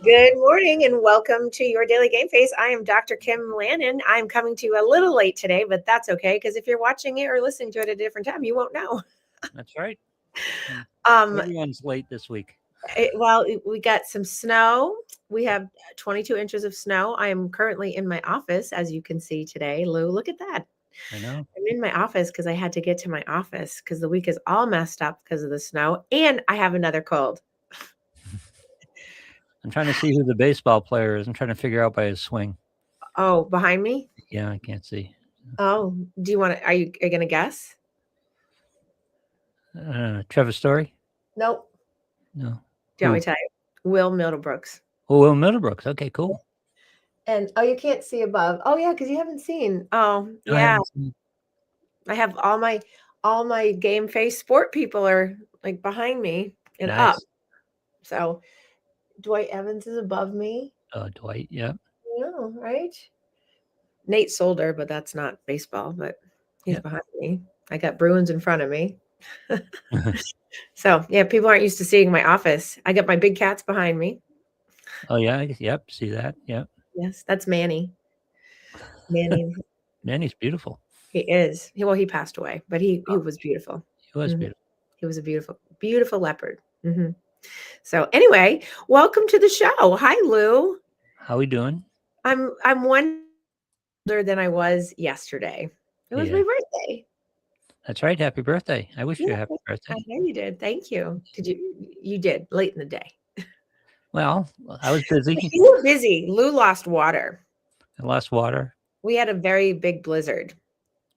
Good morning and welcome to your Daily Game Face. I am Dr. Kim Lannon. I'm coming to you a little late today, but that's okay because if you're watching it or listening to it at a different time, you won't know. That's right. Um, Everyone's late this week. we got some snow. We have 22 inches of snow. I am currently in my office, as you can see today. Lou, look at that. I know. I'm in my office because I had to get to my office because the week is all messed up because of the snow, and I have another cold. I'm trying to see who the baseball player is. I'm trying to figure out by his swing. Oh, behind me? Yeah, I can't see. Oh, do you want to? Are you going to guess? Trevor Story? Nope. No. Do you want me to tell you? Will Middlebrooks. Oh, Will Middlebrooks. Okay, cool. And you can't see above. Oh yeah, because you haven't seen. Oh No, I yeah, haven't seen. I have all my game face sport people are like behind me and up. Nice. So Dwight Evans is above me. Dwight. Yeah. No, right? Nate Solder, but that's not baseball, but he's Yeah. behind me. I got Bruins in front of me. So yeah, people aren't used to seeing my office. I got my big cats behind me. Oh yeah. Yep. See that? Yep. Yes, that's Manny. Manny, Man, he's beautiful. he is. He passed away, but he was beautiful. He was Mhm. beautiful. He was a beautiful, beautiful leopard. Hmm. So anyway, welcome to the show. Hi, Lou. How we doing? I'm one older than I was yesterday. It was Yeah. my birthday. That's right. Happy birthday. I wish you a Yeah, happy I birthday. know you did. Thank you. Did you? You did late in the day. Well, I was busy. You were busy. Lou lost water. I lost water. We had a very big blizzard.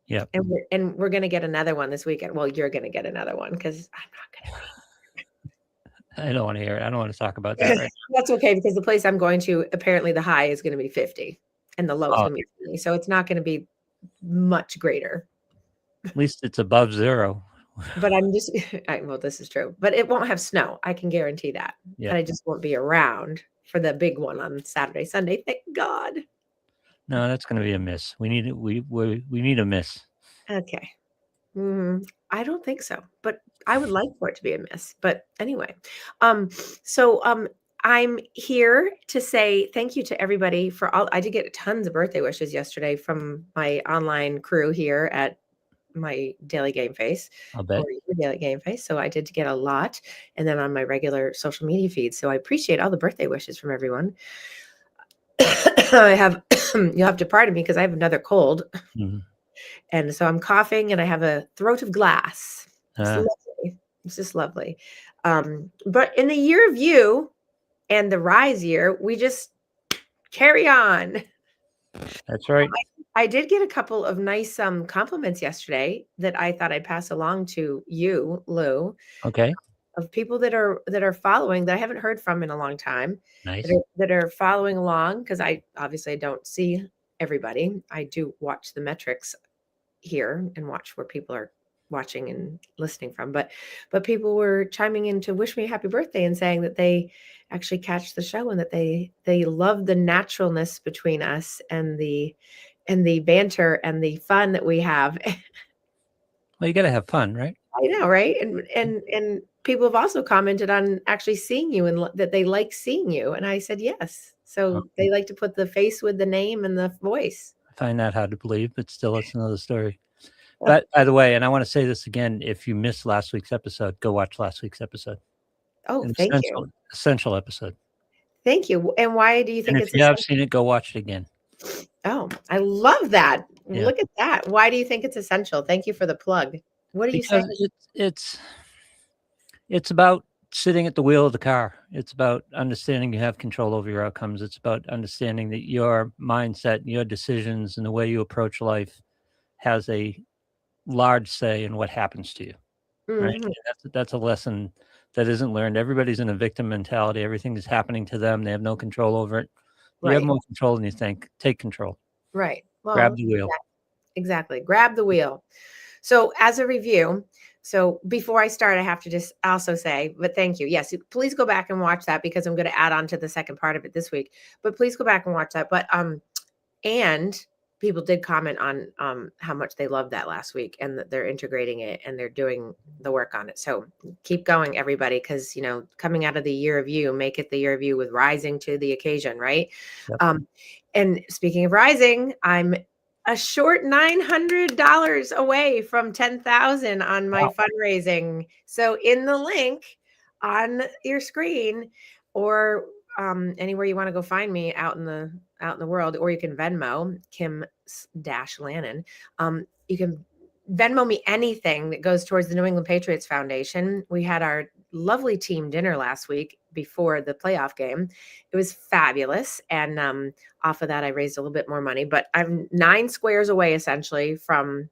Yep. And we're gonna get another one this weekend. Well, you're gonna get another one because I'm not gonna. I don't want to hear it. I don't want to talk about that right That's okay because the place I'm going to, apparently the high is going to be 50 and the low is now. Oh, going to be 20. So it's not going to be much greater. at least it's above zero. But I'm just, well, this is true, but it won't have snow. I can guarantee that. Yeah. And I just won't be around for the big one on Saturday, Sunday. Thank God. No, that's going to be a miss. We need need a miss. Okay. I don't think so, but I would like for it to be a miss. But anyway, so I'm here to say thank you to everybody for all. I did get tons of birthday wishes yesterday from my online crew here at my Daily Game Face I'll bet. or your Daily Game Face. So I did get a lot, and then on my regular social media feed. So I appreciate all the birthday wishes from everyone. I have you'll have to pardon me because I have another cold. Mhm. And so I'm coughing and I have a throat of glass. It's Ah. lovely. It's just lovely. But in the year of you and the rise year, we just carry on. That's right. I did get a couple of nice compliments yesterday that I thought I'd pass along to you, Lou, Okay. of people that are following that I haven't heard from in a long time, Nice. that are following along because I obviously don't see everybody. I do watch the metrics here and watch where people are watching and listening from, but people were chiming in to wish me a happy birthday and saying that they actually catch the show and that they love the naturalness between us and the banter and the fun that we have. Well, you got to have fun, right? I know, right? And people have also commented on actually seeing you and that they like seeing you, and I said yes. So they like to put the face with the name and the voice. I find that hard to believe, but still, it's another story. But by the way, and I want to say this again: if you missed last week's episode, go watch last week's episode. Oh, An thank you. essential episode. Thank you. And why do you think And it's if you have seen it, go watch it again. Oh, I love that. Yeah. Look at that. Why do you think it's essential? Thank you for the plug. What are you saying? Because it's about sitting at the wheel of the car. It's about understanding you have control over your outcomes. It's about understanding that your mindset, your decisions, and the way you approach life has a large say in what happens to you. Right? Mhm. That's a lesson that isn't learned. Everybody's in a victim mentality. Everything is happening to them. They have no control over it. You have Right. more control than you think. Take control. Right. Grab Well, the wheel. exactly. Grab the wheel. So as a review, so before I start, I have to just also say, but thank you. Yes, please go back and watch that because I'm going to add on to the second part of it this week. But please go back and watch that. But and people did comment on how much they loved that last week, and that they're integrating it and they're doing the work on it. So keep going, everybody, because coming out of the year of you, make it the year of you with rising to the occasion, right? Yep. And speaking of rising, I'm a short $900 away from 10,000 on my fundraising. So in the link on your screen, or anywhere you want to go find me out in the world, or you can Venmo Kim-Lannon. You can Venmo me anything that goes towards the New England Patriots Foundation. We had our lovely team dinner last week before the playoff game. It was fabulous. And off of that, I raised a little bit more money, but I'm 9 squares away essentially from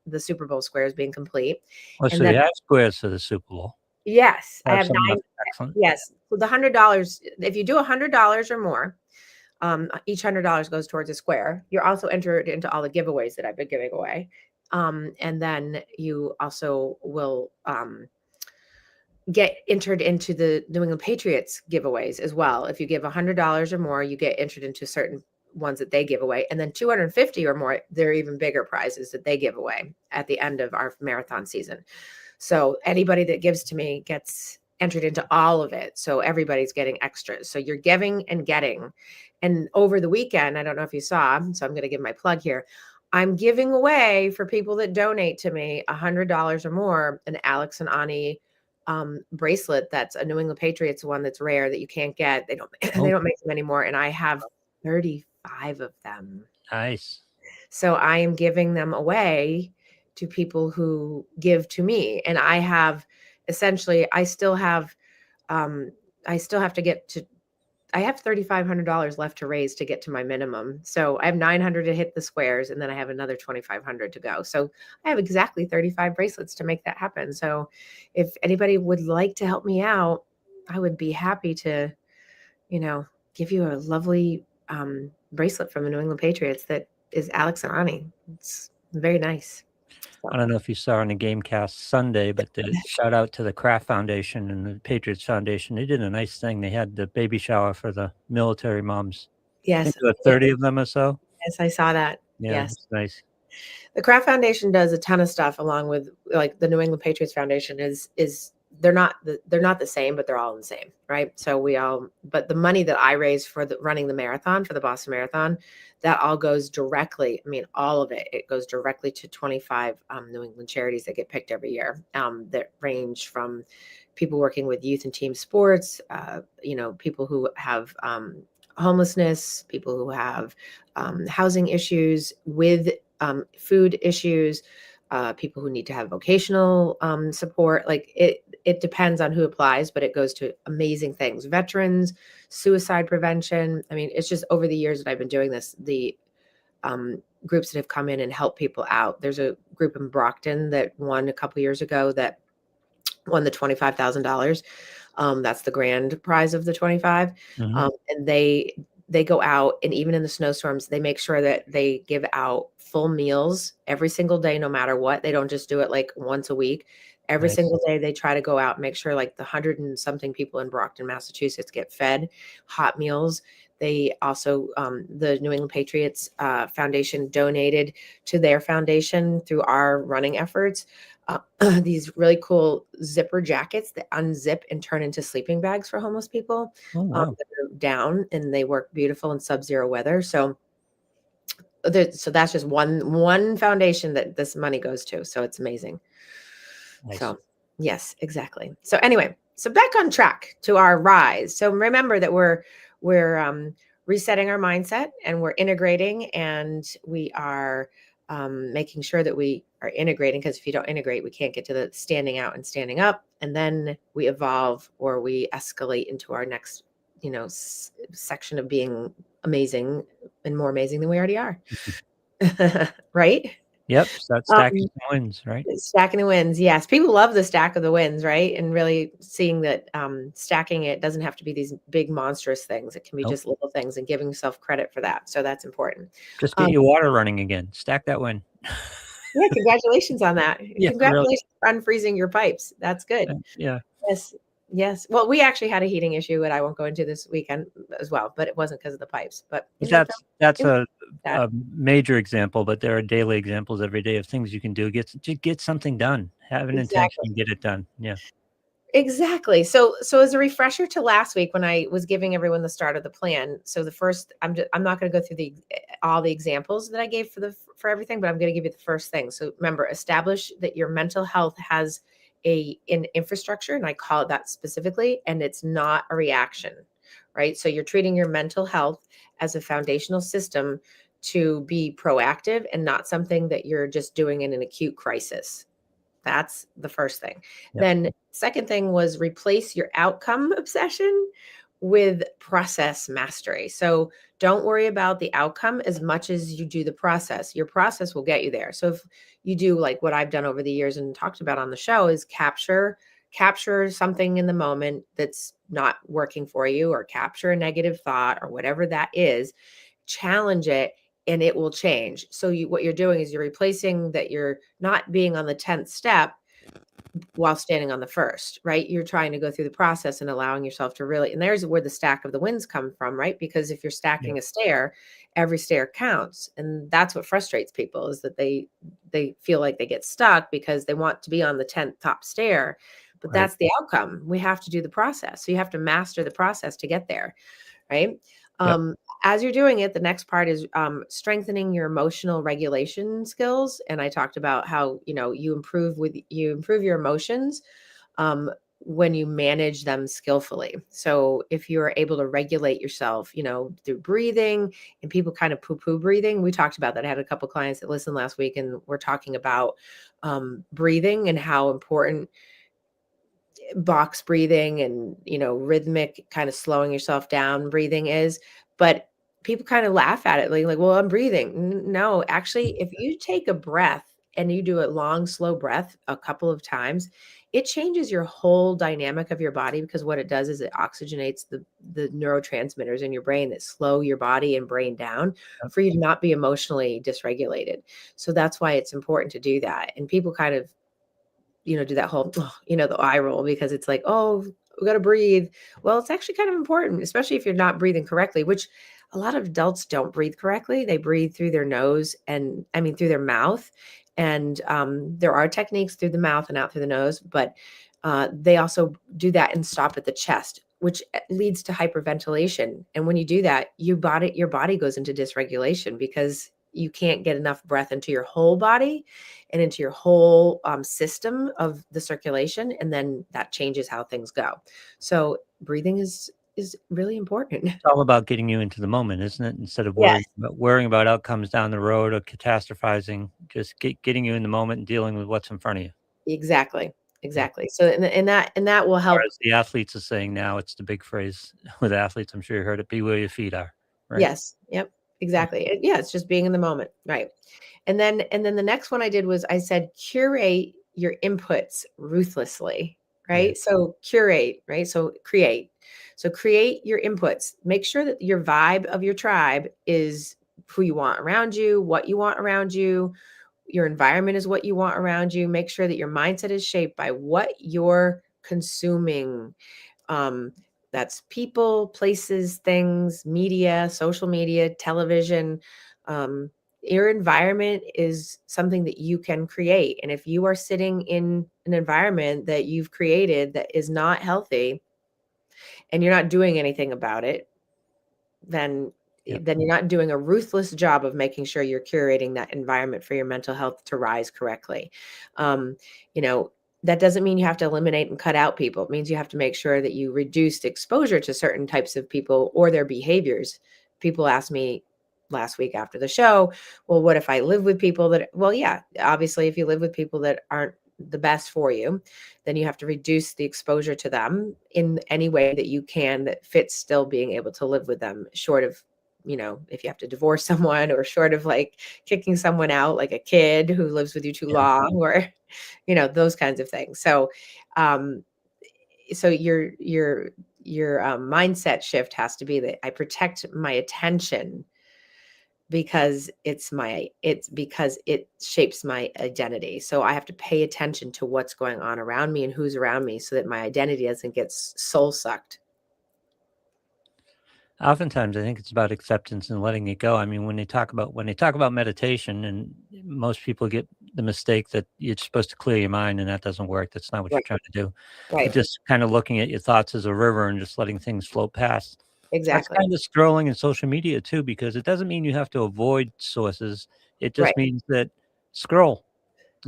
the Super Bowl squares being complete. Oh, And so then, you have squares for the Super Bowl. yes, I Have have some 9. left. Excellent. Yes. So the $100, if you do $100 or more, each $100 goes towards a square. You're also entered into all the giveaways that I've been giving away. And then you also will get entered into the New England Patriots giveaways as well. If you give $100 or more, you get entered into certain ones that they give away. And then 250 or more, they're even bigger prizes that they give away at the end of our marathon season. So anybody that gives to me gets entered into all of it. So everybody's getting extras. So you're giving and getting. And over the weekend, I don't know if you saw, so I'm going to give my plug here. I'm giving away, for people that donate to me, $100 or more, an Alex and Ani bracelet. That's a New England Patriots one that's rare that you can't get. They don't Oh, they don't make them anymore. And I have 35 of them. nice. So I am giving them away to people who give to me. And I have essentially, I still have to get to, I have $3,500 left to raise to get to my minimum. So I have 900 to hit the squares, and then I have another 2,500 to go. So I have exactly 35 bracelets to make that happen. So if anybody would like to help me out, I would be happy to, give you a lovely bracelet from the New England Patriots that is Alex and Ani. It's very nice. I don't know if you saw on the Gamecast Sunday, but the shout out to the Kraft Foundation and the Patriots Foundation. They did a nice thing. They had the baby shower for the military moms. I Yes. think there were 30 of them or so. Yes, I saw that. Yeah, Yes. it's nice. The Kraft Foundation does a ton of stuff, along with like the New England Patriots Foundation is they're not the same, but they're all the same, right? So but the money that I raise for running the marathon, for the Boston Marathon, that all goes directly. I mean, all of it goes directly to 25 New England charities that get picked every year. That range from people working with youth and team sports, people who have homelessness, people who have housing issues, with food issues, people who need to have vocational support. Like it depends on who applies, but it goes to amazing things. Veterans, suicide prevention. I mean, it's just over the years that I've been doing this, the groups that have come in and helped people out. There's a group in Brockton that won a couple years ago that won the $25,000. That's the grand prize of the 25. Mhm. And they go out, and even in the snowstorms, they make sure that they give out full meals every single day, no matter what. They don't just do it like once a week. Every Nice. single day, they try to go out and make sure like the 100 and something people in Brockton, Massachusetts get fed hot meals. They also, the New England Patriots Foundation donated to their foundation through our running efforts these really cool zipper jackets that unzip and turn into sleeping bags for homeless people Oh, wow. that are down, and they work beautiful in sub-zero weather. So that's just one foundation that this money goes to. So it's amazing. Nice. So yes, exactly. So anyway, so back on track to our rise. So remember that we're resetting our mindset, and we're integrating, and we are making sure that we are integrating, because if you don't integrate, we can't get to the standing out and standing up. And then we evolve, or we escalate into our next, section of being amazing and more amazing than we already are. Right? Yep. Start stacking some wins, right? Stacking the wins. Yes. People love the stack of the wins, right? And really seeing that stacking it doesn't have to be these big monstrous things. It can be Nope. just little things, and giving yourself credit for that. So that's important. Just get your water running again. Stack that win. Yeah. Congratulations on that. Yeah, Congratulations for unfreezing your pipes. That's good. Yeah. Yes. Yes. Well, we actually had a heating issue that I won't go into this weekend as well, but it wasn't because of the pipes. But But it that's was a, that. a major example, but there are daily examples every day of things you can do. Get something done. Have an intention Exactly. and get it done. Yeah. Exactly. So as a refresher to last week when I was giving everyone the start of the plan. So the first, I'm not going to go through all the examples that I gave for everything, but I'm going to give you the first thing. So remember, establish that your mental health has an infrastructure, and I call it that specifically, and it's not a reaction, right? So you're treating your mental health as a foundational system to be proactive and not something that you're just doing in an acute crisis. That's the first thing. Yep. Then second thing was replace your outcome obsession with process mastery. So don't worry about the outcome as much as you do the process. Your process will get you there. So if you do like what I've done over the years and talked about on the show is capture something in the moment that's not working for you, or capture a negative thought or whatever that is, challenge it, and it will change. So what you're doing is you're replacing that, you're not being on the 10th step while standing on the first, right? You're trying to go through the process and allowing yourself to really, and there's where the stack of the wins come from, right? Because if you're Yeah. stacking a stair, every stair counts. And that's what frustrates people, is that they feel like they get stuck because they want to be on the 10th top stair, but Right. that's the outcome. We have to do the process. So you have to master the process to get there, right? Yep. Um, as you're doing it, the next part is strengthening your emotional regulation skills. And I talked about how, you improve your emotions um, when you manage them skillfully. So if you're able to regulate yourself, through breathing, and people kind of poo-poo breathing. We talked about that. I had a couple clients that listened last week, and we're talking about breathing and how important box breathing and rhythmic kind of slowing yourself down breathing is. But people kind of laugh at it, like, well, I'm breathing. No, actually, if you take a breath and you do a long slow breath a couple of times, it changes your whole dynamic of your body, because what it does is it oxygenates the neurotransmitters in your brain that slow your body and brain down Yep. for you to not be emotionally dysregulated. So that's why it's important to do that. And people kind of do that whole, the eye roll, because it's like, oh, we got to breathe. Well, it's actually kind of important, especially if you're not breathing correctly, which a lot of adults don't breathe correctly. They breathe through their nose, and I mean, through their mouth. And there are techniques through the mouth and out through the nose, but they also do that and stop at the chest, which leads to hyperventilation. And when you do that, your body goes into dysregulation, because you can't get enough breath into your whole body and into your whole system of the circulation, and then that changes how things go. So breathing is really important. It's all about getting you into the moment, isn't it? Instead of Yes, worrying about outcomes down the road or catastrophizing, just getting you in the moment and dealing with what's in front of you. exactly, Yeah. exactly. So and that will Or help. as the athletes are saying now, it's the big phrase with athletes. I'm sure you heard it: "Be where your feet are." Right. Yes, yep, Yeah. exactly. Yeah, it's just being in the moment, right? And then the next one I did was I said curate your inputs ruthlessly, Yeah. right? So curate, right? So create. So create your inputs. Make sure that your vibe of your tribe is who you want around you, what you want around you. Your environment is what you want around you. Make sure that your mindset is shaped by what you're consuming. um, that's people, places, things, media, social media, television. um, your environment is something that you can create, and if you are sitting in an environment that you've created that is not healthy, and you're not doing anything about it, then Yep. then you're not doing a ruthless job of making sure you're curating that environment for your mental health to rise correctly. Um, you know, that doesn't mean you have to eliminate and cut out people. It means you have to make sure that you reduce exposure to certain types of people or their behaviors. People asked me last week after the show, well, what if I live with people that, well, yeah, obviously, if you live with people that aren't the best for you, then you have to reduce the exposure to them in any way that you can that fits still being able to live with them, short of, if you have to divorce someone, or short of like kicking someone out, like a kid who lives with you too Yeah. long, or, those kinds of things. Um, so your mindset shift has to be that I protect my attention because it's because it shapes my identity. So I have to pay attention to what's going on around me and who's around me so that my identity doesn't get soul sucked. Oftentimes, I think it's about acceptance and letting it go. I mean, when they talk about meditation, and most people get the mistake that you're supposed to clear your mind, and that doesn't work. That's not what you're Right. trying to do. But Right. just kind of looking at your thoughts as a river and just letting things float past. That's Exactly. kind of scrolling in social media too, because it doesn't mean you have to avoid sources. It Right. just means that scroll.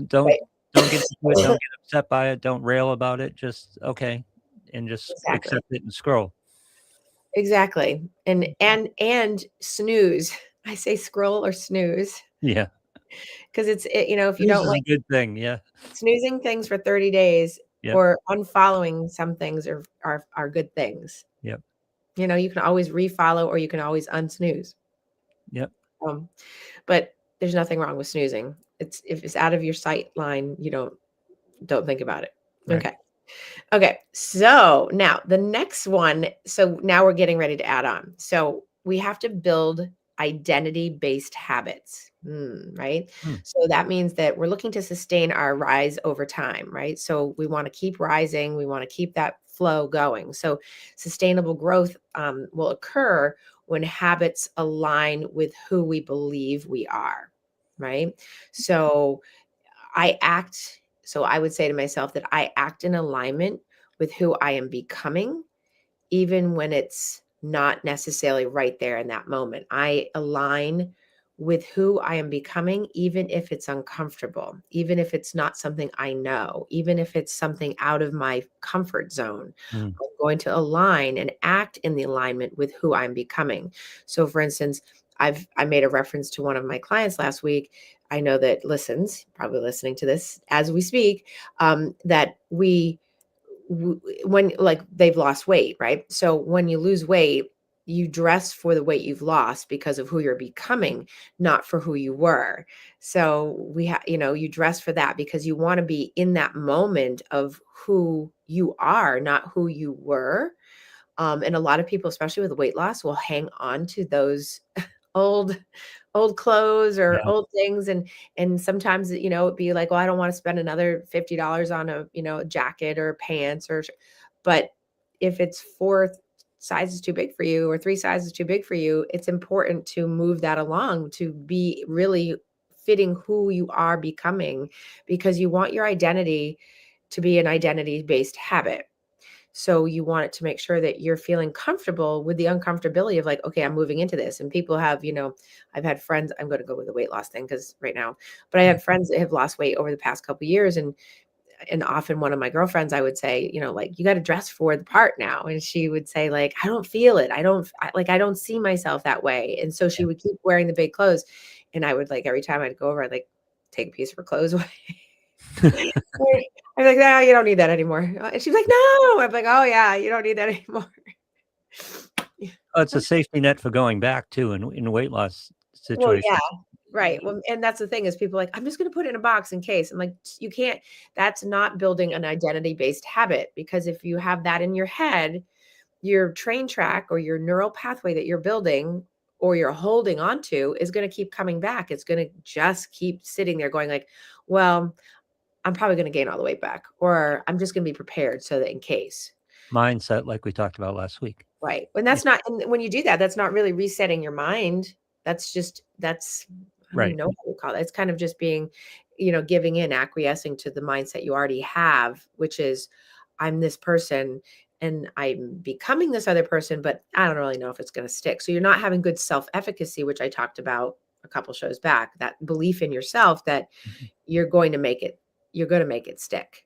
Don't Right. don't get into it. Don't get upset by it. Don't rail about it. Just okay, and just Exactly. accept it and scroll. Exactly. And snooze. I say scroll or snooze Yeah. because if you News don't is a like good thing, yeah. snoozing things for 30 days Yep, or unfollowing some things are good things. yep, You can always refollow or you can always unsnooze. yep, Um, but there's nothing wrong with snoozing. It's if it's out of your sight line, you don't think about it. right. Okay. Okay. So now the next one. So now we're getting ready to add on. So we have to build identity based habits, right? Hmm, So that means that we're looking to sustain our rise over time, right? So we want to keep rising, we want to keep that flow going. So sustainable growth will occur when habits align with who we believe we are, right? So I would say to myself that I act in alignment with who I am becoming, even when it's not necessarily right there in that moment. I align with who I am becoming, even if it's uncomfortable, even if it's not something I know, even if it's something out of my comfort zone. hmm, I'm going to align and act in the alignment with who I'm becoming. So, for instance, I made a reference to one of my clients last week. I know that listens, probably listening to this as we speak, that when like they've lost weight, right? So when you lose weight, you dress for the weight you've lost because of who you're becoming, not for who you were. So you dress for that because you want to be in that moment of who you are, not who you were. And a lot of people, especially with weight loss, will hang on to those old old clothes or yeah. old things, and sometimes it'd be like, well, I don't want to spend another $50 on a jacket or pants but if it's four sizes too big for you or three sizes too big for you, it's important to move that along to be really fitting who you are becoming, because you want your identity to be an identity based habit. So you want it to make sure that you're feeling comfortable with the uncomfortability of like, okay, I'm moving into this. And people have, I've had friends, I'm going to go with the weight loss thing because right now, but I Mm. have friends that have lost weight over the past couple of years. And often one of my girlfriends, I would say, like, you got to dress for the part now. And she would say, like, I don't feel it. I don't see myself that way. And so she Yeah. would keep wearing the big clothes. And I would, like, every time I'd go over, I'd like take a piece of her clothes away. I'm like, no, you don't need that anymore. And she's like, no. I'm like, oh yeah, you don't need that anymore. Yeah. Oh, it's a safety net for going back too in weight loss Well, yeah, situations. right. Well, and that's the thing is people are like, I'm just going to put it in a box in case. I'm like, you can't. That's not building an identity based habit, because if you have that in your head, your train track or your neural pathway that you're building or you're holding on to is going to keep coming back. It's going to just keep sitting there going like, well, I'm probably going to gain all the weight back, or I'm just going to be prepared so that in case. Mindset, like we talked about last week. Right. When Yeah, that's not, and when you do that, that's not really resetting your mind. I don't even right. know what to call it. It's kind of just being, giving in, acquiescing to the mindset you already have, which is, I'm this person and I'm becoming this other person, but I don't really know if it's going to stick. So you're not having good self efficacy, which I talked about a couple shows back, that belief in yourself that Mhm. you're going to make it, you're going to make it stick,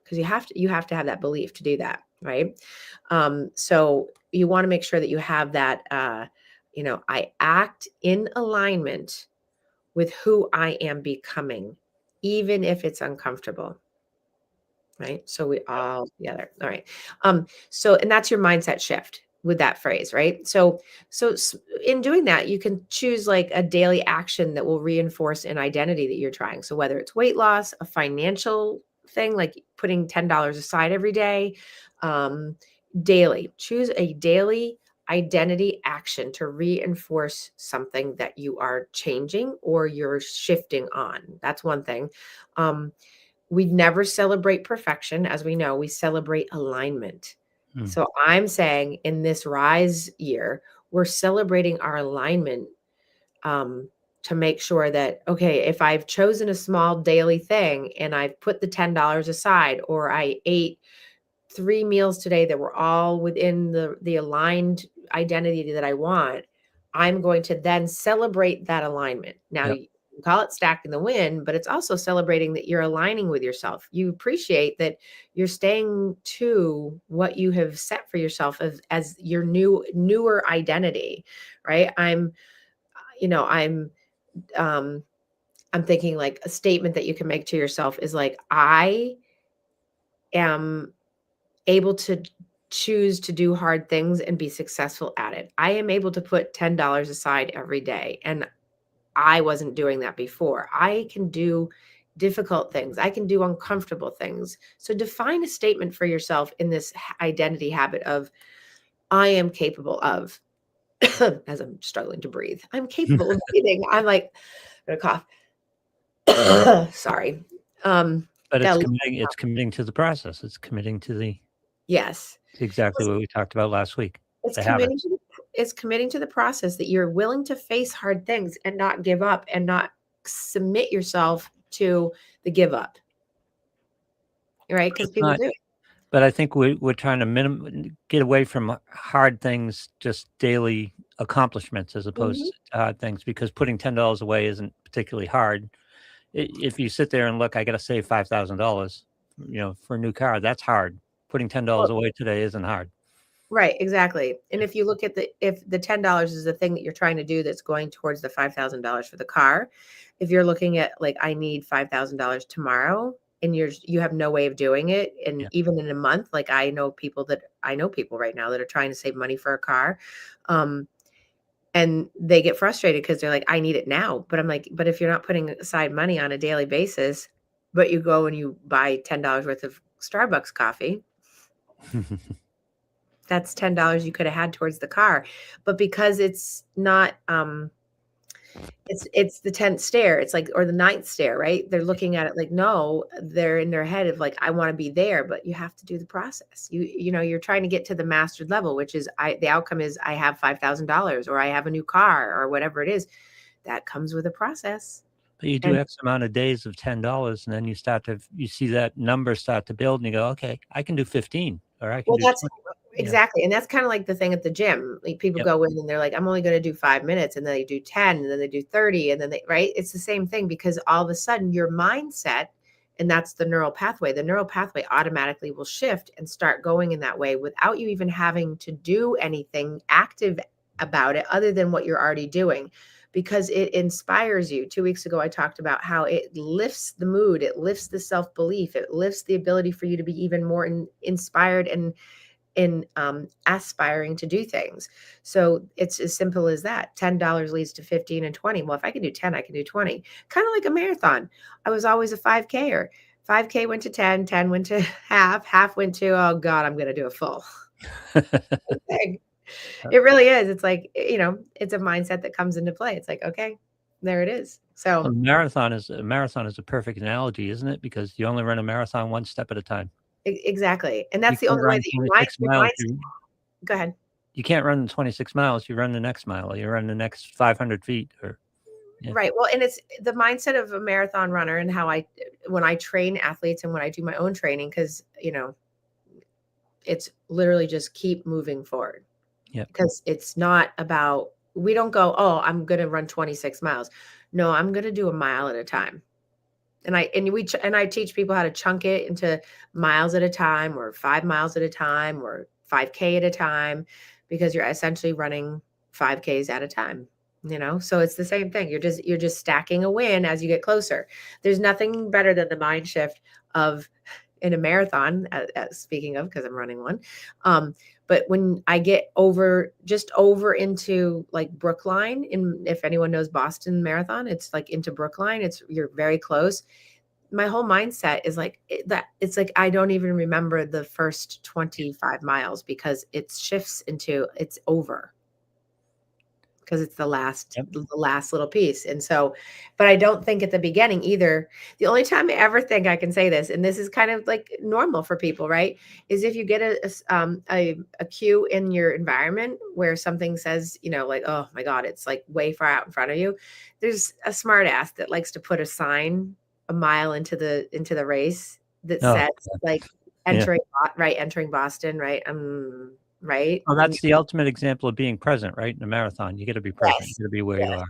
because you have to have that belief to do that, right? So you want to make sure that you have that, I act in alignment with who I am becoming, even if it's uncomfortable. Right. So we all together. All right. And that's your mindset shift with that phrase, right? So in doing that, you can choose like a daily action that will reinforce an identity that you're trying. So whether it's weight loss, a financial thing, like putting $10 aside every day, daily, choose a daily identity action to reinforce something that you are changing or you're shifting on. That's one thing. We never celebrate perfection. As we know, we celebrate alignment. Mm. So I'm saying in this rise year, we're celebrating our alignment, to make sure that, okay, if I've chosen a small daily thing and I've put the $10 aside, or I ate 3 meals today that were all within the aligned identity that I want, I'm going to then celebrate that alignment. Now, Yep. you call it stacking the win, but it's also celebrating that you're aligning with yourself. You appreciate that you're staying to what you have set for yourself as your newer identity, right? Um I'm thinking like a statement that you can make to yourself is like, I am able to choose to do hard things and be successful at it. I am able to put $10 aside every day. And I wasn't doing that before. I can do difficult things. I can do uncomfortable things. So define a statement for yourself in this identity habit of, I am capable of, as I'm struggling to breathe, I'm capable of breathing. I'm like, I'm gonna cough. Sorry. But Got it's committing to the process. It's committing yes. to exactly what we talked about last week. It's The habit. committing to the process, that you're willing to face hard things and not give up and not submit yourself to the give up. Right? Because It's people not, do. but I think we're trying to get away from hard things, just daily accomplishments as opposed Mhm. to hard things, because putting $10 away isn't particularly hard. If you sit there and look, I got to save $5,000, for a new car. That's hard. Putting $10 Well, away today isn't hard. right, exactly. And if you look at if the $10 is the thing that you're trying to do that's going towards the $5,000 for the car, if you're looking at like, I need $5,000 tomorrow, and you have no way of doing it, and Yeah. even in a month, like I know people right now that are trying to save money for a car, um, and they get frustrated because they're like, I need it now. But I'm like, but if you're not putting aside money on a daily basis, but you go and you buy $10 worth of Starbucks coffee, that's $10 you could have had towards the car. But because it's not, it's the 10th stair, it's like, or the ninth stair, right? They're looking at it like, no, they're in their head of like, I want to be there, but you have to do the process. You're trying to get to the mastered level, which is the outcome is I have $5,000 or I have a new car or whatever it is. That comes with a process. But you do And X amount of days of $10, and then you see that number start to build, and you go, okay, I can do 15, or I can well, do that's 20. Yeah. exactly, and that's kinda like the thing at the gym. Like, people Yep. go in and they're like, "I'm only gonna do 5 minutes," and then they do 10, and then they do 30, and then right? It's the same thing, because all of a sudden your mindset, and that's the neural pathway automatically will shift and start going in that way without you even having to do anything active about it other than what you're already doing, because it inspires you. 2 weeks ago, I talked about how it lifts the mood, it lifts the self-belief, it lifts the ability for you to be even more inspired and in aspiring to do things. So it's as simple as that. $10 leads to 15 and 20. Well, if I can do 10, I can do 20. Kind of like a marathon. I was always a 5Ker. 5K went to 10, 10 went to half went to, oh God, I'm going to do a full thing. It really is. It's like, it's a mindset that comes into play. It's like, okay, there it is. A So marathon is a perfect analogy, isn't it? Because you only run a marathon one step at a time. exactly. And You that's the can't only way run that 26 your miles. mind, go ahead. You can't run the 26 miles. You run the next mile. You run the next 500 feet. Or yeah, Right. Well, and it's the mindset of a marathon runner, and how when I train athletes and when I do my own training, because, it's literally just keep moving forward, yeah. because it's not about, we don't go, oh, I'm going to run 26 miles. No, I'm going to do a mile at a time. And I teach people how to chunk it into miles at a time, or 5 miles at a time, or 5K at a time, because you're essentially running 5Ks at a time. So it's the same thing. You're just stacking a win as you get closer. There's nothing better than the mind shift of, in a marathon, speaking of, because I'm running one. But when I get just over into like Brookline, if anyone knows Boston Marathon, it's like into Brookline. You're very close. my whole mindset is like that. It's like I don't even remember the first 25 miles because it shifts into it's over because it's Yep. the last little piece. And so, but I don't think at the beginning either. The only time I ever think I can say this, and this is kind of like normal for people, right? Is if you get a cue in your environment where something says, you know, like, oh my God, it's like way far out in front of you. There's a smart ass that likes to put a sign a mile into the race that Oh, says like yeah. entering Boston, right? Right. Well, And that's the ultimate example of being present, right? In a marathon, you got to be present. You yes, got to be where you are.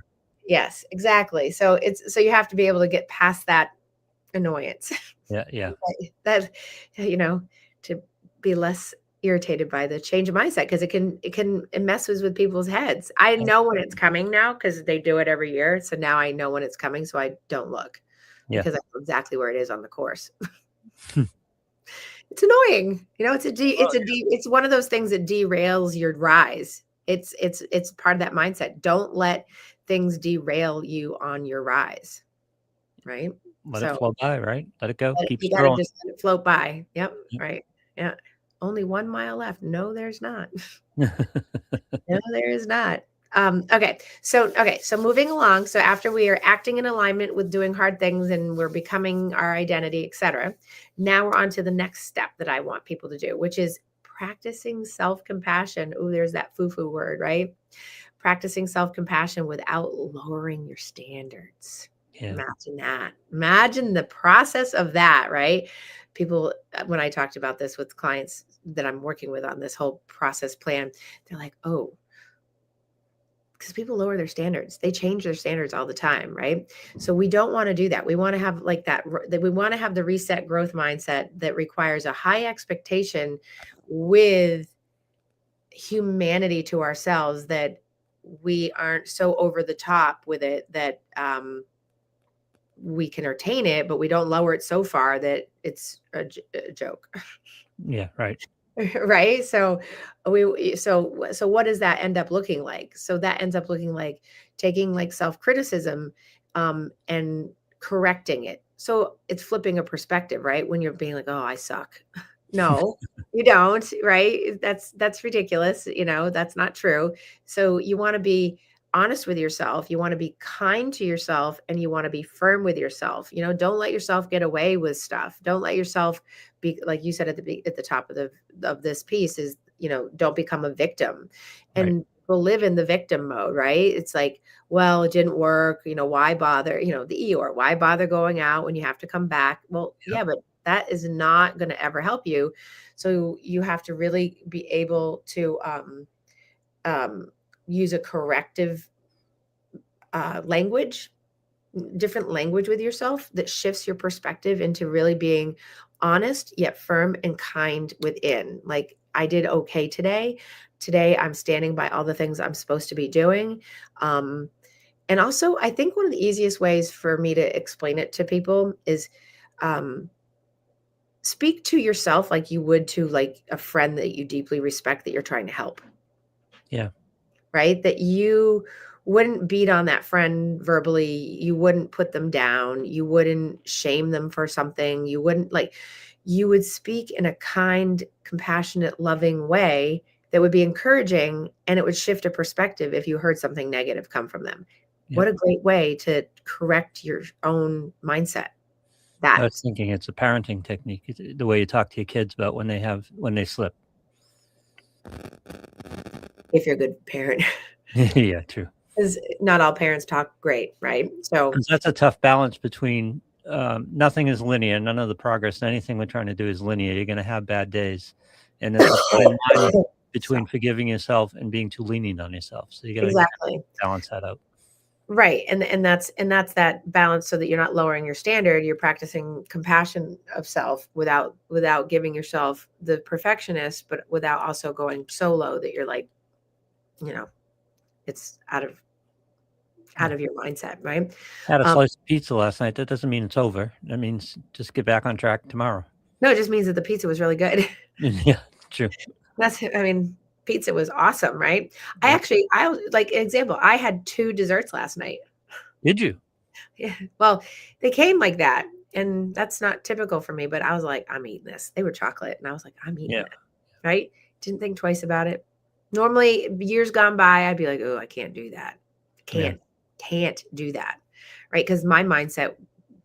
yes, exactly. So so you have to be able to get past that annoyance. Yeah, yeah. That, you know, to be less irritated by the change of mindset because it messes with people's heads. I Yeah. know when it's coming now because they do it every year. So now I know when it's coming, so I don't look Yeah. because I know exactly where it is on the course. It's annoying. You know, it's one of those things that derails your rise. It's part of that mindset. Don't let things derail you on your rise, right? Let it So flow by, right? Let it go. Keep you got to scrolling. just let it float by. Yep, Yep. right. Yeah. Only 1 mile left. No, there's not. No, there is not. So moving along. So after we are acting in alignment with doing hard things and we're becoming our identity, etc. Now we're on to the next step that I want people to do, which is practicing self-compassion. Oh, there's that foo-foo word, right? Practicing self-compassion without lowering your standards. Yeah. Imagine that. Imagine the process of that, right? People, when I talked about this with clients that I'm working with on this whole process plan, they're like, oh, because people lower their standards. They change their standards all the time, right? So we don't want to do that. We want to have like that we want to have the reset growth mindset that requires a high expectation with humanity to ourselves that we aren't so over the top with it that we can entertain it, but we don't lower it so far that it's a joke. Yeah. Right. Right. So what does that end up looking like? So that ends up looking like taking like self-criticism and correcting it. So it's flipping a perspective, right? When you're being like, oh, I suck. No, you don't, right? That's ridiculous. You know, that's not true. So you want to be honest with yourself. You want to be kind to yourself and you want to be firm with yourself. You know, don't let yourself get away with stuff. Don't let yourself be like you said at the top of this piece is, you know, don't become a victim. Right. And we'll live in the victim mode, right? It's like, well, it didn't work, you know, why bother, you know, the Eeyore, why bother going out when you have to come back? Well, Yep. yeah, but that is not going to ever help you. So you have to really be able to um, use a corrective language, different language with yourself that shifts your perspective into really being honest yet firm and kind within. Like I did okay today. Today I'm standing by all the things I'm supposed to be doing. Um, and also, I think one of the easiest ways for me to explain it to people is um, speak to yourself like you would to like a friend that you deeply respect that you're trying to help, Yeah. right? That you wouldn't beat on that friend verbally, you wouldn't put them down, you wouldn't shame them for something, you wouldn't like you would speak in a kind, compassionate, loving way that would be encouraging and it would shift a perspective if you heard something negative come from them. What Yep. a great way to correct your own mindset. I That was thinking it's a parenting technique. The way you talk to your kids about when they slip. if you're a good parent. Yeah. True. Because not all parents talk great, right? So 'Cause that's a tough balance between, nothing is linear. None of the progress, anything we're trying to do is linear. You're gonna have bad days, and it's a fine line so between forgiving yourself and being too lenient on yourself. So you gotta exactly. balance that out. Right. And that's that balance so that you're not lowering your standard, you're practicing compassion of self without giving yourself the perfectionist, but without also going so low that you're like, you know, it's Yeah. out of your mindset, right? Had a Um, slice of pizza last night. That doesn't mean it's over. That means just get back on track tomorrow. no, it just means that the pizza was really good. Yeah, true. I mean, pizza was awesome, right? Yep. I was like example, I had 2 desserts last night. Did you? Yeah. Well, they came like that. And that's not typical for me, but I was like, I'm eating this. They were chocolate. And I was like, I'm eating Yeah. it. Right. Didn't think twice about it. Normally, years gone by, I'd be like, oh, I can't do that. Yeah. Can't do that. Right. Because my mindset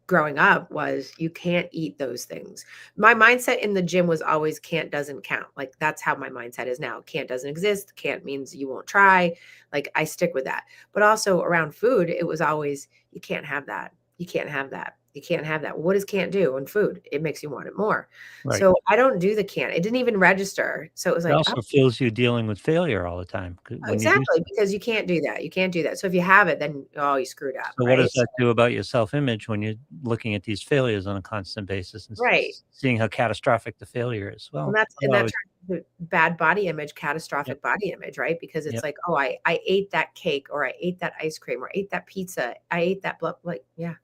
growing up was you can't eat those things. My mindset in the gym was always can't doesn't count. Like that's how my mindset is now. Can't doesn't exist. Can't means you won't try. Like I stick with that. But also around food, it was always you can't have that. You can't have that. You can't have that. What does can't do in food? It makes you want it more. Right. So I don't do the can't. It didn't even register. So it was It like, oh, also feels you dealing with failure all the time when you do. exactly, because you can't do that. You can't do that. So if you have it, then oh, you screwed up, So what right? does that do about your self-image when you're looking at these failures on a constant basis and Right. seeing how catastrophic the failure is? And Well, that's I've and that always, turns into bad body image, yep, catastrophic body image, right? Because it's yep. like, oh, I ate that cake or I ate that ice cream or ate that pizza. I ate that like, yeah.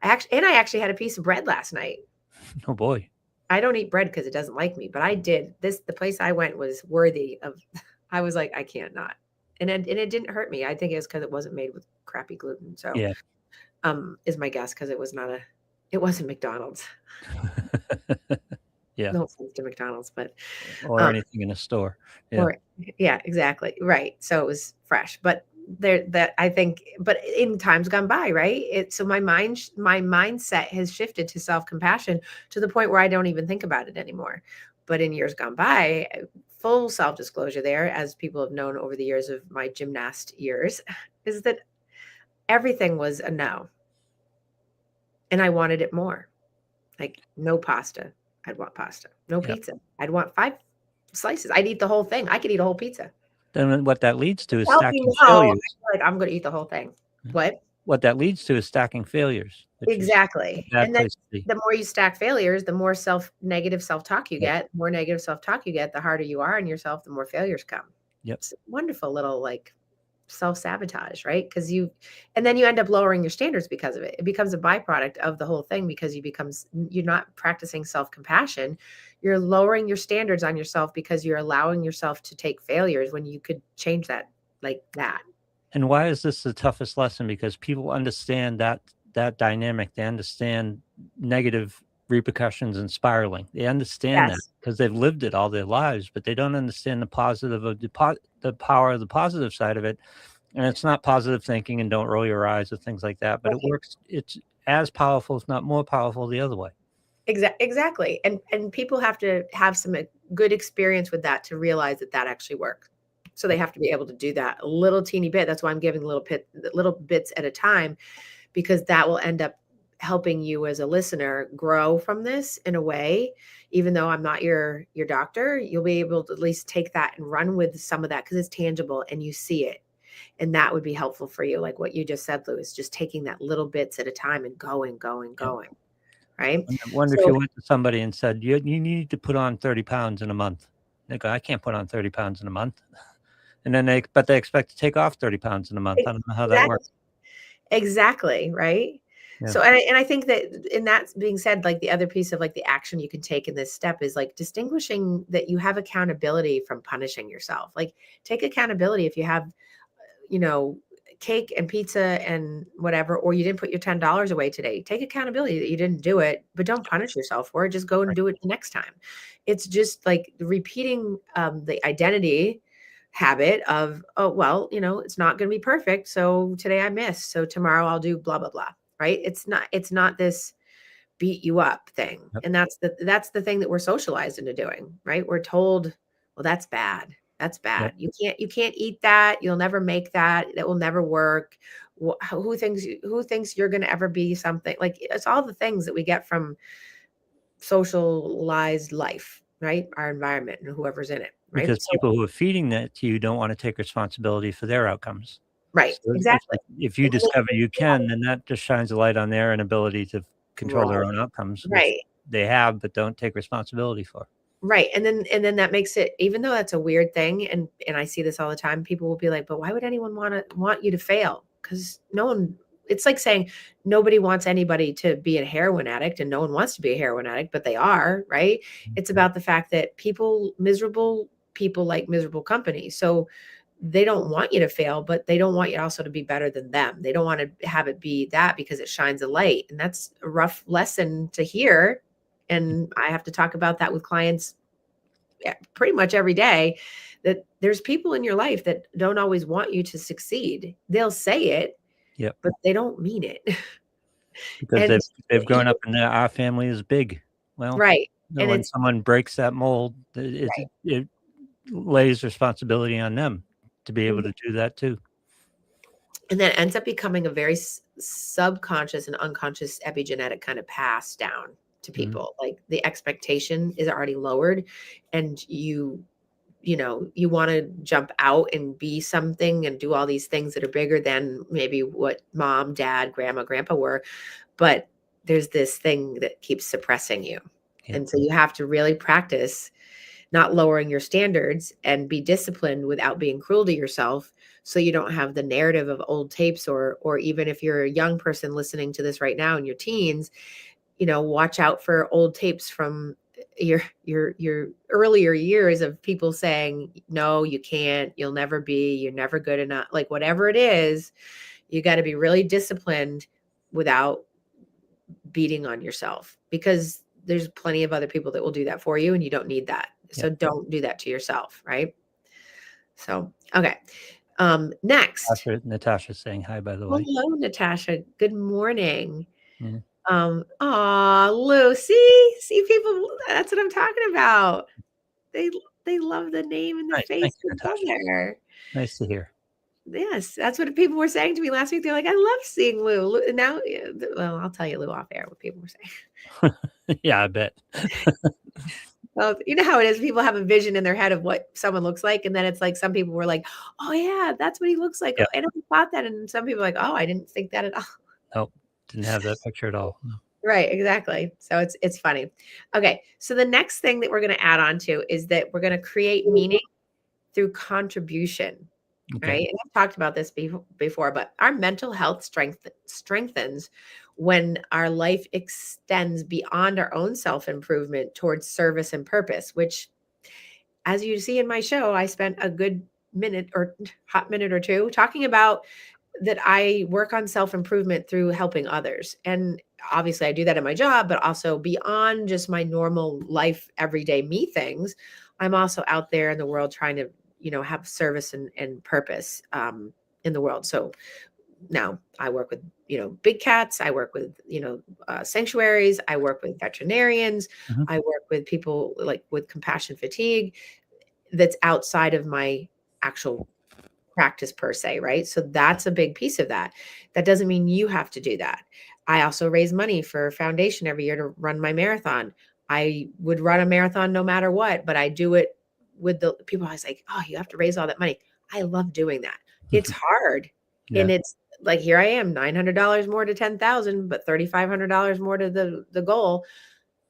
I actually had a piece of bread last night. Oh boy. I don't eat bread because it doesn't like me, but I did. The place I went was worthy of I was like, I can't not. And it didn't hurt me. I think it was because it wasn't made with crappy gluten. So Yeah. is my guess because it wasn't McDonald's. Yeah. No offense to McDonald's, but Or um anything in a store. Yeah. or yeah, exactly. Right. So it was fresh. But there that I think but in times gone by, right? So my mindset has shifted to self-compassion to the point where I don't even think about it anymore. But in years gone by, full self-disclosure there, as people have known over the years of my gymnast years, is that everything was a no. And I wanted it more. Like no pasta, I'd want pasta. No Yep. pizza, I'd want 5 slices. I'd eat the whole thing. I could eat a whole pizza. Then what that leads to is Healthy stacking now, I failures. feel like I'm gonna eat the whole thing. Yeah. What? What that leads to is stacking failures, which is a Exactly. bad And then place to be. the more you stack failures, the more negative self-talk you Yep. get. The more negative self-talk you get, the harder you are on yourself, the more failures come. Yep. It's a wonderful little, like, self-sabotage, right? Because and then you end up lowering your standards because of it. It becomes a byproduct of the whole thing because you're not practicing self-compassion. You're lowering your standards on yourself because you're allowing yourself to take failures when you could change that like that. And why is this the toughest lesson? Because people understand that dynamic. They understand negative repercussions and spiraling. They understand that Yes. because they've lived it all their lives, but they don't understand the positive of the power of the positive side of it. And it's not positive thinking and don't roll your eyes or things like that, but it Right. works. It's as powerful, if not more powerful, the other way. Exactly. And people have to have some good experience with that to realize that that actually works. So they Yep. have to be able to do that a little teeny bit. That's why I'm giving little bits at a time because that will end up helping you as a listener grow from this in a way. Even though I'm not your doctor, you'll be able to at least take that and run with some of that because it's tangible and you see it. And that would be helpful for you, like what you just said, Louis, just taking that little bits at a time and Yep. going, right? I wonder if So you went to somebody and said, you need to put on 30 pounds in a month. They go, I can't put on 30 pounds in a month. And then they expect to take off 30 pounds in a month. I don't know how that exactly, works. exactly, right? Yeah. So, and I think that in that being said, like the other piece of like the action you can take in this step is like distinguishing that you have accountability from punishing yourself. Like take accountability if you have, you know, cake and pizza and whatever, or you didn't put your $10 away today. Take accountability that you didn't do it, but don't punish yourself for it. Just go and Right. do it the next time. It's just like repeating the identity habit of, oh, well, it's not going to be perfect. So today I missed. So tomorrow I'll do blah, blah, blah. Right. It's not this beat you up thing. Yep. And that's the thing that we're socialized into doing, right? We're told, well, that's bad. That's Yep. bad. You can't eat that. You'll never make that. That will never work. Who thinks you're going to ever be something? Like it's all the things that we get from socialized life, right? Our environment and whoever's in it, right? Because So people who are feeding that to you don't want to take responsibility for their outcomes. right, So exactly. if you And then discover you can, then that just shines a light on their inability to control their right, own outcomes, which right. they have but don't take responsibility for. Right, and then that makes it even though that's a weird thing, and I see this all the time, people will be like, "But why would anyone want you to fail?" Because no one it's like saying nobody wants anybody to be a heroin addict, and no one wants to be a heroin addict, but they are, right? It's Yep. about the fact that miserable people like miserable company. So they don't want you to fail, but they don't want you also to be better than them. They don't want to have it be that because it shines a light. And that's a rough lesson to hear. And I have to talk about that with clients pretty much every day, that there's people in your life that don't always want you to succeed. They'll say it, Yep. but they don't mean it. Because And they've grown up in our family is big. Well, right. And when it's someone breaks that mold, right. it lays responsibility on them to be able to do that too. And that ends up becoming a very subconscious and unconscious epigenetic kind of pass down to Mhm. people. Like the expectation is already lowered, and you want to jump out and be something and do all these things that are bigger than maybe what mom, dad, grandma, grandpa were. But there's this thing that keeps suppressing you. Yep. And so you have to really practice not lowering your standards and be disciplined without being cruel to yourself, so you don't have the narrative of old tapes. Or even if you're a young person listening to this right now in your teens, watch out for old tapes from your earlier years of people saying, no, you can't, you'll never be, you're never good enough, like whatever it is. You got to be really disciplined without beating on yourself, because there's plenty of other people that will do that for you, and you don't need that. So Yep. don't do that to yourself, right? So okay. Next. Natasha's saying hi, by the way. Hello, Natasha. Good morning. Mhm. Lou, see people, that's what I'm talking about. They they love the name and the Nice. Thank face you, that's on Natasha. there. Nice to hear. Yes, that's what people were saying to me last week. They're like, I love seeing Lou. Now, well, I'll tell you Lou off air what people were saying. Yeah, I bet. Well, you know how it is. People have a vision in their head of what someone looks like. And then it's like some people were like, oh, yeah, that's what he looks like. Yeah. I never thought that. And some people are like, oh, I didn't think that at all. Nope. Didn't have that picture at all. No. Right, exactly. So it's funny. Okay, so the next thing that we're going to add on to is that we're going to create meaning through contribution. Okay. Right. And I've talked about this before, but our mental health strengthens when our life extends beyond our own self improvement towards service and purpose, which, as you see in my show, I spent a good hot minute or two talking about that. I work on self improvement through helping others. And obviously, I do that in my job, but also beyond just my normal life, everyday me things. I'm also out there in the world trying to, have service and purpose in the world. So now I work with, big cats. I work with, sanctuaries. I work with veterinarians. Mhm. I work with people like with compassion fatigue that's outside of my actual practice per se, right? So that's a big piece of that. That doesn't mean you have to do that. I also raise money for a foundation every year to run my marathon. I would run a marathon no matter what, but I do it with the people. I was like, oh, you have to raise all that money. I love doing that. It's hard. Yeah. And it's like, here I am, $900 more to 10,000, but $3,500 more to the goal.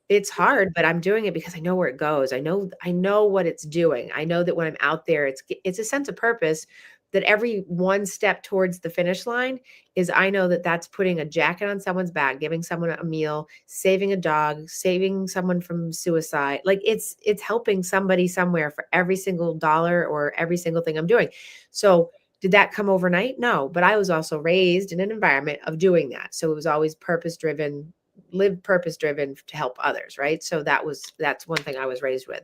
It's hard, but I'm doing it because I know where it goes. I know what it's doing. I know that when I'm out there, it's a sense of purpose, that every one step towards the finish line is, I know that that's putting a jacket on someone's back, giving someone a meal, saving a dog, saving someone from suicide. Like it's helping somebody somewhere for every single dollar or every single thing I'm doing. So did that come overnight? No, but I was also raised in an environment of doing that. So it was always purpose driven, live purpose driven to help others, right? So that's one thing I was raised with.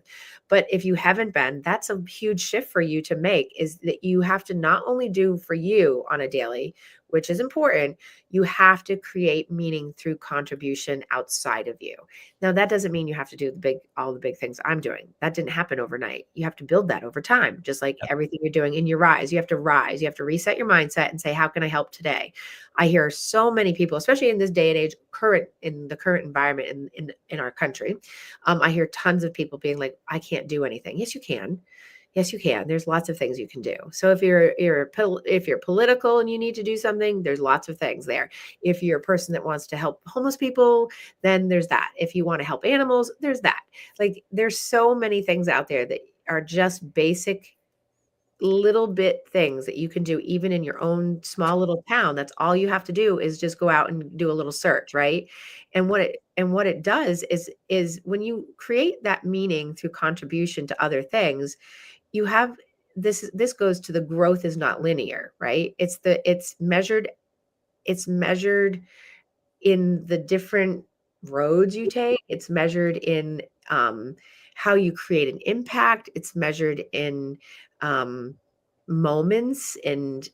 But if you haven't been, that's a huge shift for you to make, is that you have to not only do for you on a daily, which is important, you have to create meaning through contribution outside of you. Now, that doesn't mean you have to do all the big things I'm doing. That didn't happen overnight. You have to build that over time, just like Yep. everything you're doing in your rise. You have to rise. You have to reset your mindset and say, how can I help today? I hear so many people, especially in this day and age, in the current environment in our country. I hear tons of people being like, I can't do anything. Yes, you can. Yes, you can. There's lots of things you can do. So if you're political and you need to do something, there's lots of things there. If you're a person that wants to help homeless people, then there's that. If you want to help animals, there's that. Like there's so many things out there that are just basic little bit things that you can do even in your own small little town. That's all you have to do, is just go out and do a little search, right? And what it does is when you create that meaning through contribution to other things, you have this goes to the growth is not linear, right? It's measured in the different roads you take. It's measured in how you create an impact. It's measured in um, moments and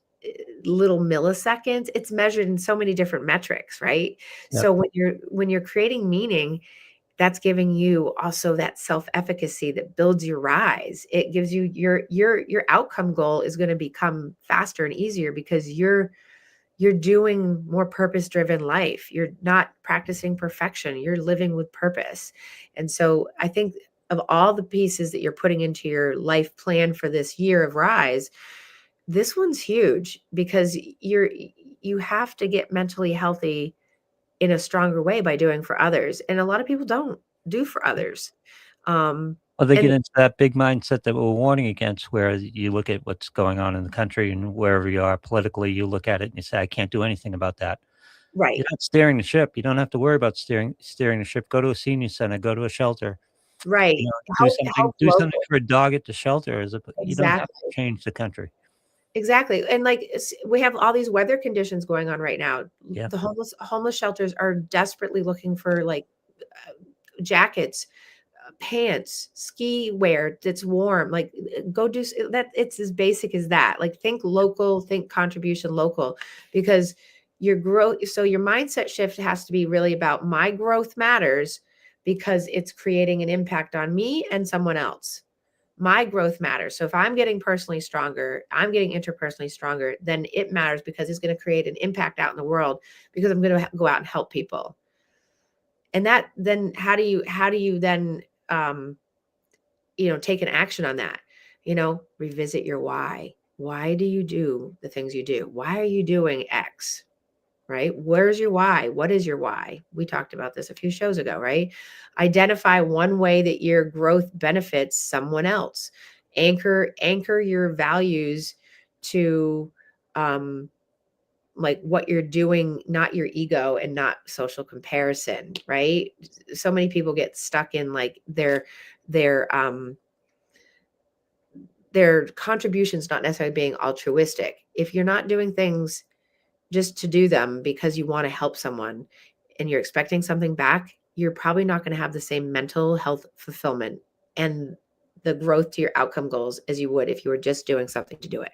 little milliseconds. It's measured in so many different metrics, right? Yep. So when you're creating meaning, that's giving you also that self-efficacy that builds your rise. It gives you your outcome goal is going to become faster and easier because you're doing more purpose-driven life. You're not practicing perfection. You're living with purpose. And so I think of all the pieces that you're putting into your life plan for this year of rise, this one's huge because you have to get mentally healthy in a stronger way by doing for others. And a lot of people don't do for others. Um, Well, they get and into that big mindset that we're warning against, where you look at what's going on in the country and wherever you are politically, you look at it and you say, "I can't do anything about that." right, You're not steering the ship. You don't have to worry about steering the ship. Go to a senior center, go to a shelter, right. do Help something local. for a dog at the shelter. You don't have to Exactly. change the country. Exactly. And like we have all these weather conditions going on right now. Yeah. The homeless shelters are desperately looking for like jackets, pants, ski wear that's warm. Like go do that. It's as basic as that. Like think local, think contribution local, because your growth. So your mindset shift has to be really about my growth matters because it's creating an impact on me and someone else. My growth matters. So if I'm getting personally stronger, I'm getting interpersonally stronger, then it matters because it's going to create an impact out in the world because I'm going to go out and help people. And that then how do you then um take an action on that? Revisit your why. Why do you do the things you do? Why are you doing X? Right? Where's your why? What is your why? We talked about this a few shows ago, right? Identify one way that your growth benefits someone else. Anchor your values to um like what you're doing, not your ego and not social comparison, right? So many people get stuck in like their their contributions not necessarily being altruistic. If you're not doing things just to do them because you want to help someone and you're expecting something back, you're probably not going to have the same mental health fulfillment and the growth to your outcome goals as you would if you were just doing something to do it.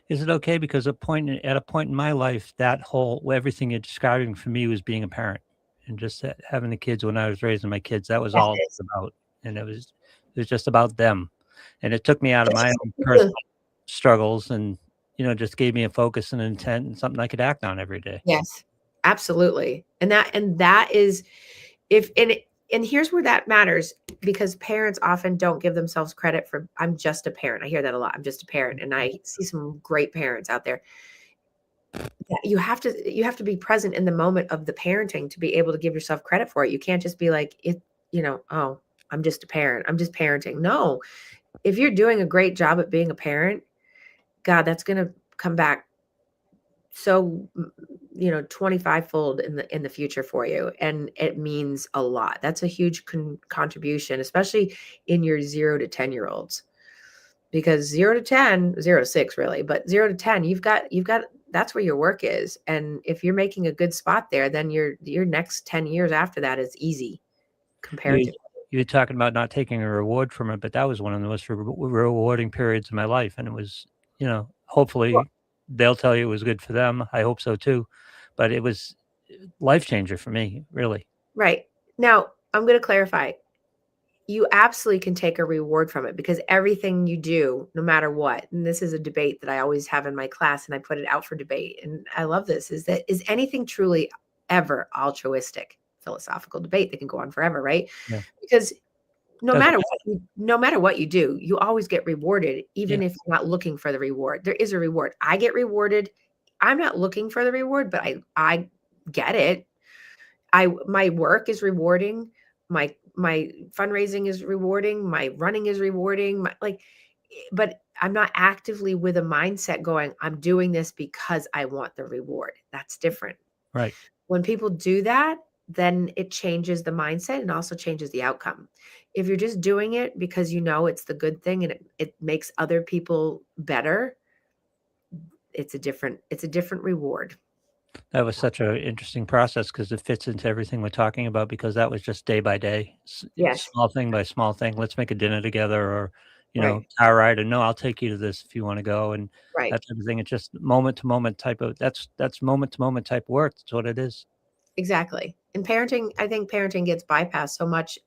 Is it okay? Because at a point in my life, that whole everything you're describing for me was being a parent and just having the kids when I was raising my kids. That was all it Yes, was about, and it was just about them, and it took me out of it my is. own personal struggles, and just gave me a focus and intent and something I could act on every day. Yes, absolutely. And that is if and here's where that matters because parents often don't give themselves credit for I'm just a parent. I hear that a lot. I'm just a parent and I see some great parents out there. Yeah, you have to be present in the moment of the parenting to be able to give yourself credit for it. You can't just be like oh, I'm just a parent. I'm just parenting. No. If you're doing a great job at being a parent, God, that's going to come back so 25 fold in the future for you, and it means a lot. That's a huge contribution, especially in your 0 to 10 year olds, because 0 to 10, 0 to 6 really, but 0 to 10, you've got that's where your work is. And if you're making a good spot there, then your next 10 years after that is easy You comparatively. you were talking about not taking a reward from it, but that was one of the most rewarding periods of my life, and it was, Well, hopefully they'll tell you it was good for them. I hope so too, but it was life changer for me, really. right. Now I'm going to clarify. You absolutely can take a reward from it because everything you do, no matter what, and this is a debate that I always have in my class and I put it out for debate. And I love this is anything truly ever altruistic? Philosophical debate that can go on forever, right? Yeah, Because no doesn't matter matter. what no matter what you do, you always get rewarded, Yeah, even if you're not looking for the reward. There is a reward. I get rewarded. I'm not looking for the reward, but I get it. My work is rewarding, my fundraising is rewarding, my running is rewarding, but I'm not actively with a mindset going, I'm doing this because I want the reward. That's different. right. When people do that, then it changes the mindset and also changes the outcome. If you're just doing it because you know it's the good thing and it makes other people better, it's a different reward. That was such an interesting process because it fits into everything we're talking about, because that was just day by day, Yes. small thing by small thing. Let's make a dinner together, or, Right. car ride, and no, I'll take you to this if you want to go, and Right. that type of thing. It's just moment to moment type of, that's moment to moment type work. That's what it is. Exactly. And parenting, I think parenting gets bypassed so much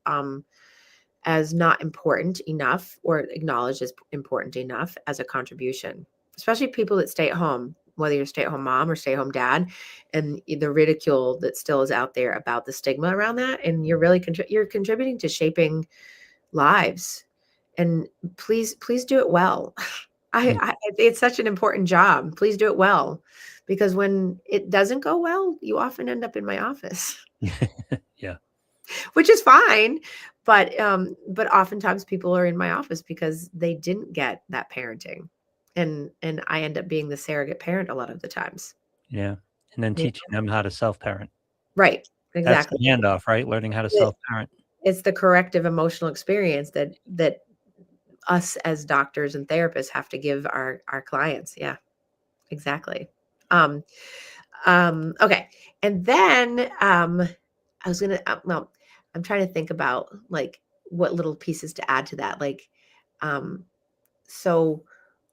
as not important enough or acknowledged as important enough as a contribution, especially people that stay at home, whether you're a stay at home mom or stay at home dad, and the ridicule that still is out there about the stigma around that. And you're really you're contributing to shaping lives. And please do it well. Yeah. It's such an important job. Please do it well, because when it doesn't go well, you often end up in my office, Yeah. which is fine. But oftentimes people are in my office because they didn't get that parenting, and I end up being the surrogate parent a lot of the times. Yeah. And then Yeah. teaching them how to self parent. Right. That's Exactly. the handoff, right? Learning how to It- self parent. It's the corrective emotional experience that us as doctors and therapists have to give our clients. Yeah, exactly. Um, okay. And then I was gonna well, I'm trying to think about like what little pieces to add to that. Like, um, so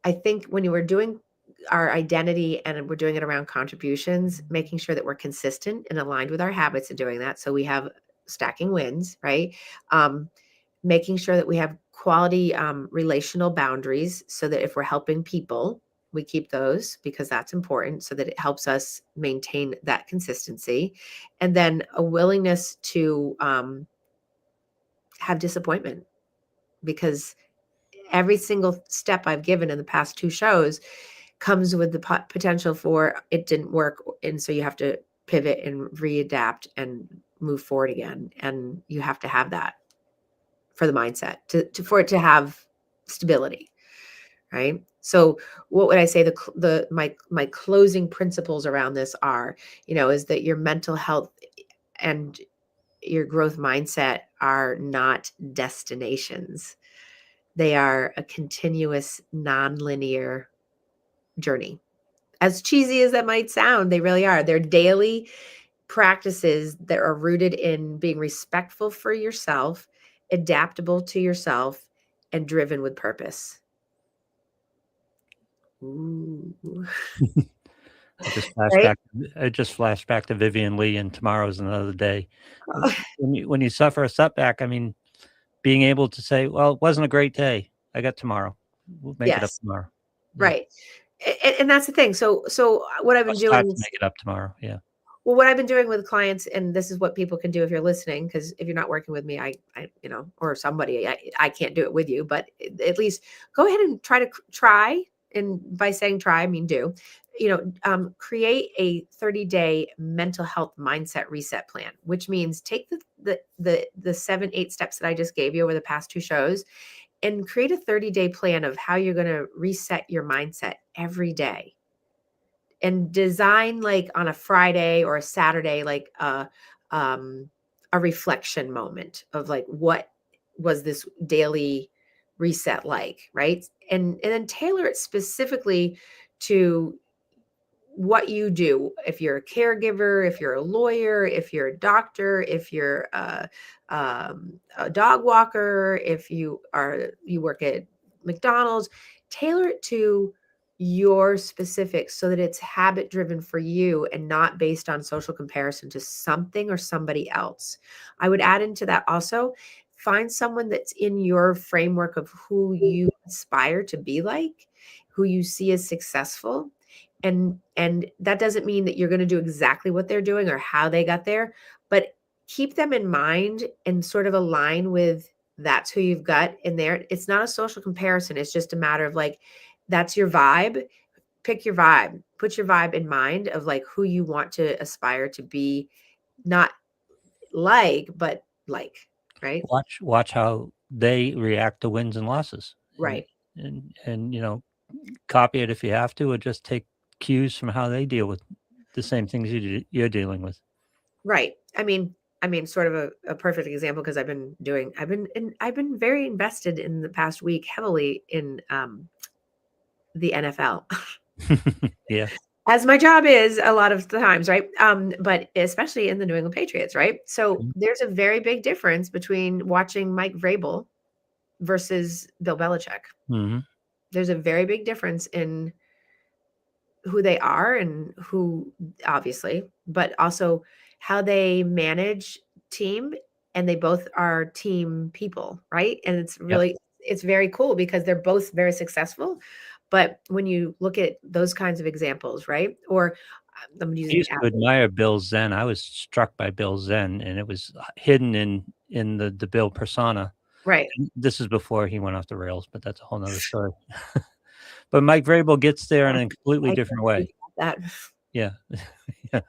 I think when you were doing our identity and we're doing it around contributions, making sure that we're consistent and aligned with our habits of doing that. So we have stacking wins, right? Um, Making sure that we have quality relational boundaries so that if we're helping people, we keep those because that's important so that it helps us maintain that consistency. And then a willingness to have disappointment, because every single step I've given in the past two shows comes with the potential for it didn't work. And so you have to pivot and readapt and move forward again. And you have to have that for the mindset for it to have stability, right? So what would I say my closing principles around this are, is that your mental health and your growth mindset are not destinations. They are a continuous nonlinear journey. As cheesy as that might sound, they really are. They're daily practices that are rooted in being respectful for yourself, adaptable to yourself, and driven with purpose. Ooh. I just flashed Right? back I just flashed back to Vivian Lee and Tomorrow's Another Day. When you suffer a setback, I mean, being able to say, "Well, it wasn't a great day. I got tomorrow. We'll make it up Yes, tomorrow." Yeah. right. And that's the thing. So what I've Or been start doing to is, make it up tomorrow. Yeah. well, what I've been doing with clients, and this is what people can do if you're listening, because if you're not working with me, or somebody, I can't do it with you, but at least go ahead and try. And by saying try, I mean do. Create a 30-day mental health mindset reset plan, which means take the 7, 8 steps that I just gave you over the past two shows, and create a 30-day plan of how you're going to reset your mindset every day, and design like on a Friday or a Saturday, like a reflection moment of like, what was this daily reset like, right? And then tailor it specifically to what you do. If you're a caregiver, if you're a lawyer, if you're a doctor, if you're a dog walker, if you work at McDonald's, tailor it to your specifics so that it's habit driven for you and not based on social comparison to something or somebody else. I would add into that also, find someone that's in your framework of who you aspire to be like, who you see as successful, and that doesn't mean that you're going to do exactly what they're doing or how they got there, but keep them in mind and sort of align with, that's who you've got in there. It's not a social comparison. It's just a matter of like, that's your vibe. Pick your vibe. Put your vibe in mind of like who you want to aspire to be, not like, but like, right? Watch how they react to wins and losses, and Right. copy it if you have to, or just take cues from how they deal with the same things you're dealing with. Right. I mean, sort of a perfect example because I've been very invested in the past week heavily in the NFL. Yeah. As my job is a lot of the times, right? But especially in the New England Patriots, right? So there's a very big difference between watching Mike Vrabel versus Bill Belichick. Mm-hmm. There's a very big difference in who they are and who, obviously, but also how they manage team, and they both are team people, right? And Yep. it's very cool because they're both very successful. But when you look at those kinds of examples, right? Or I'm I using used to athletes, admire Bill Zen. I was struck by Bill Zen, and it was hidden in the Bill persona. right? And this is before he went off the rails, but that's a whole nother story. But Mike Vrabel gets there in a completely I different can't think way. about that. Yeah. Yeah.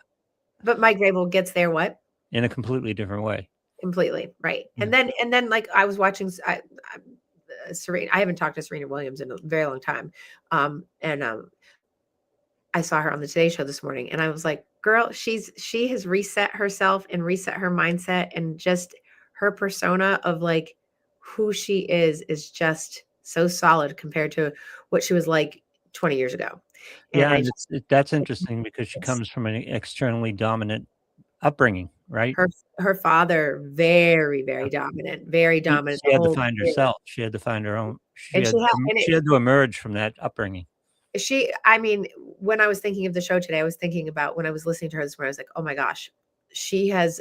But Mike Grable gets there what? In a completely different way. Completely, right. Yeah. And then like I was watching Serena. I haven't talked to Serena Williams in a very long time. And I saw her on the Today Show this morning, and I was like, girl, she has reset herself and reset her mindset, and just her persona of like who she is just so solid compared to what she was like 20 years ago. And Yeah, I and just that's interesting because she comes from an externally dominant upbringing, right? her father very dominant, very dominant She the had to whole find career. herself. She had to find her own. And she had and She had to emerge from that upbringing. I mean, when I was thinking of the show today, I was thinking about when I was listening to her this morning, I was like, oh my gosh, she has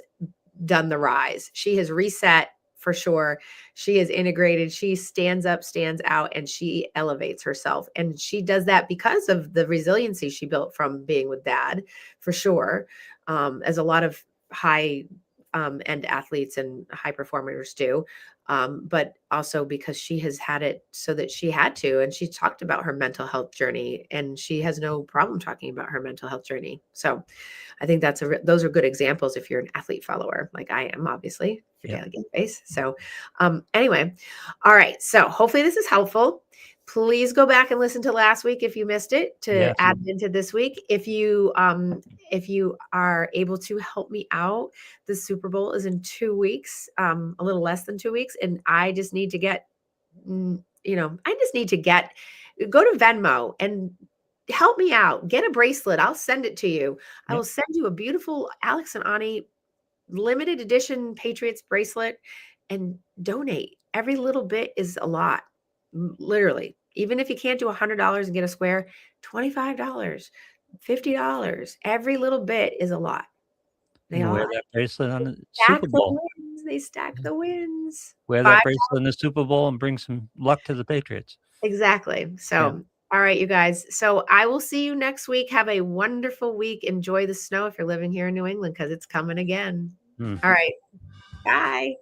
done the rise. She has reset for sure. She is integrated. She stands up, stands out, and she elevates herself. And she does that because of the resiliency she built from being with dad, for sure. As a lot of high end athletes and high performers do. But also because she has had it so that she had to. And she talked about her mental health journey, and she has no problem talking about her mental health journey. So I think those are good examples if you're an athlete follower, like I am, obviously, for Yeah. Daily Game Face. So, anyway, all right. So hopefully this is helpful. Please go back and listen to last week if you missed it to Yes. add it into this week. If you are able to help me out, the Super Bowl is in 2 weeks, a little less than 2 weeks, and I just need to get, I just need to go to Venmo and help me out. Get a bracelet. I'll send it to you. I Yep. will send you a beautiful Alex and Ani limited edition Patriots bracelet and donate. Every little bit is a lot, literally. Even if you can't do $100 and get a square, $25, $50, every little bit is a lot. They And all wear that bracelet on the stack Super the Bowl. wins. They stack the wins. Wear that Five bracelet in the Super Bowl and bring some luck to the Patriots. exactly. Yeah. So, all right, you guys. So I will see you next week. Have a wonderful week. Enjoy the snow if you're living here in New England because it's coming again. Hmm. All right. Bye.